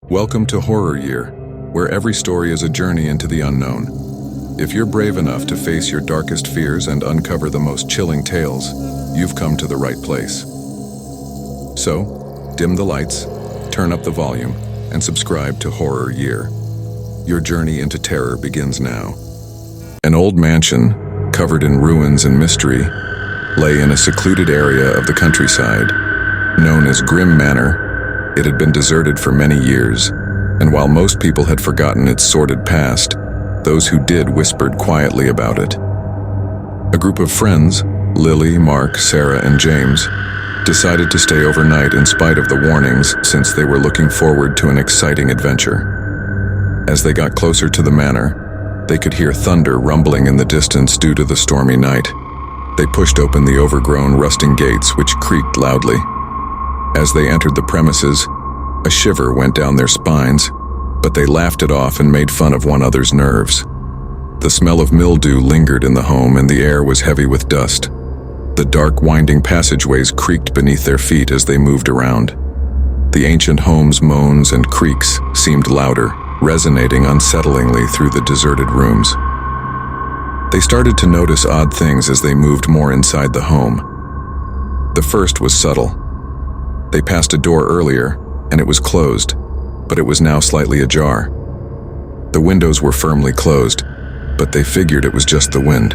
Welcome to Horror Year, where every story is a journey into the unknown. If you're brave enough to face your darkest fears and uncover the most chilling tales, you've come to the right place. So, dim the lights, turn up the volume, and subscribe to Horror Year. Your journey into terror begins now. An old mansion, covered in ruins and mystery, lay in a secluded area of the countryside. Known as Grim Manor, it had been deserted for many years, and while most people had forgotten its sordid past, those who did whispered quietly about it. A group of friends, Lily, Mark, Sarah, and James, decided to stay overnight in spite of the warnings, since they were looking forward to an exciting adventure. As they got closer to the manor, they could hear thunder rumbling in the distance due to the stormy night. They pushed open the overgrown, rusting gates, which creaked loudly. As they entered the premises, a shiver went down their spines, but they laughed it off and made fun of one another's nerves. The smell of mildew lingered in the home, and the air was heavy with dust. The dark, winding passageways creaked beneath their feet as they moved around. The ancient home's moans and creaks seemed louder, resonating unsettlingly through the deserted rooms. They started to notice odd things as they moved more inside the home. The first was subtle. They passed a door earlier, and it was closed, but it was now slightly ajar. The windows were firmly closed, but they figured it was just the wind.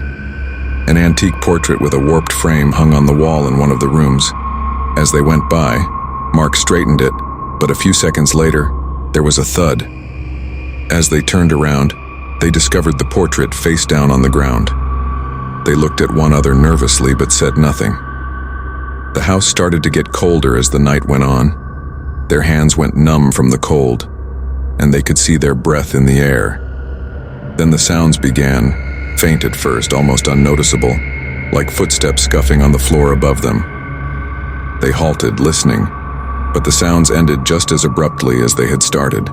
An antique portrait with a warped frame hung on the wall in one of the rooms. As they went by, Mark straightened it, but a few seconds later, there was a thud. As they turned around, they discovered the portrait face down on the ground. They looked at one another nervously but said nothing. The house started to get colder as the night went on. Their hands went numb from the cold, and they could see their breath in the air. Then the sounds began, faint at first, almost unnoticeable, like footsteps scuffing on the floor above them. They halted, listening, but the sounds ended just as abruptly as they had started.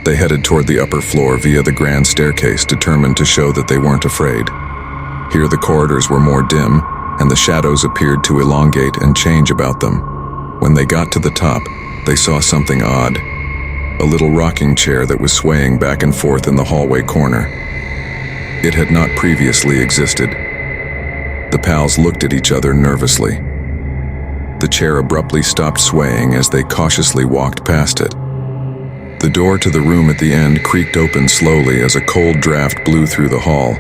They headed toward the upper floor via the grand staircase, determined to show that they weren't afraid. Here the corridors were more dim, and the shadows appeared to elongate and change about them. When they got to the top, they saw something odd. A little rocking chair that was swaying back and forth in the hallway corner. It had not previously existed. The pals looked at each other nervously. The chair abruptly stopped swaying as they cautiously walked past it. The door to the room at the end creaked open slowly as a cold draft blew through the hall.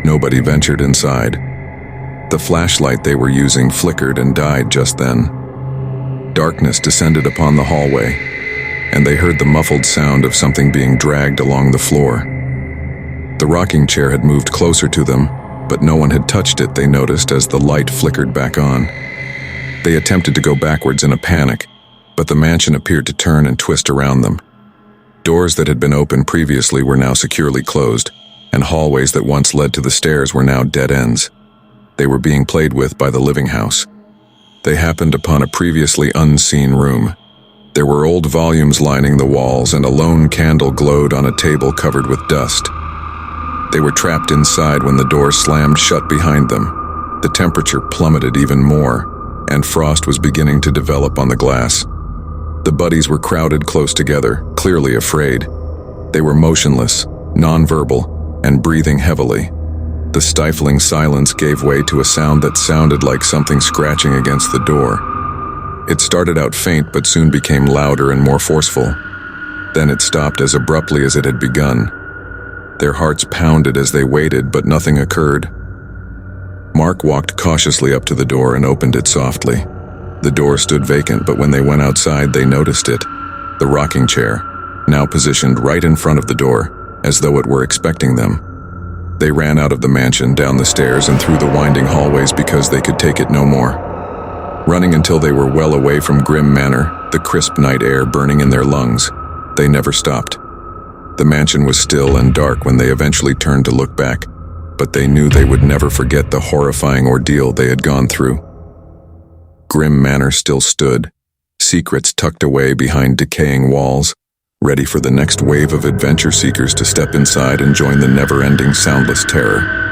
Nobody ventured inside. The flashlight they were using flickered and died just then. Darkness descended upon the hallway, and they heard the muffled sound of something being dragged along the floor. The rocking chair had moved closer to them, but no one had touched it, they noticed, as the light flickered back on. They attempted to go backwards in a panic, but the mansion appeared to turn and twist around them. Doors that had been open previously were now securely closed, and hallways that once led to the stairs were now dead ends. They were being played with by the living house. They happened upon a previously unseen room. There were old volumes lining the walls, and a lone candle glowed on a table covered with dust. They were trapped inside when the door slammed shut behind them. The temperature plummeted even more, and frost was beginning to develop on the glass. The buddies were crowded close together, clearly afraid. They were motionless, nonverbal, and breathing heavily. The stifling silence gave way to a sound that sounded like something scratching against the door. It started out faint but soon became louder and more forceful. Then it stopped as abruptly as it had begun. Their hearts pounded as they waited, but nothing occurred. Mark walked cautiously up to the door and opened it softly. The door stood vacant, but when they went outside, they noticed it. The rocking chair, now positioned right in front of the door, as though it were expecting them. They ran out of the mansion, down the stairs, and through the winding hallways because they could take it no more. Running until they were well away from Grim Manor, the crisp night air burning in their lungs, they never stopped. The mansion was still and dark when they eventually turned to look back, but they knew they would never forget the horrifying ordeal they had gone through. Grim Manor still stood, secrets tucked away behind decaying walls, ready for the next wave of adventure seekers to step inside and join the never-ending soundless terror.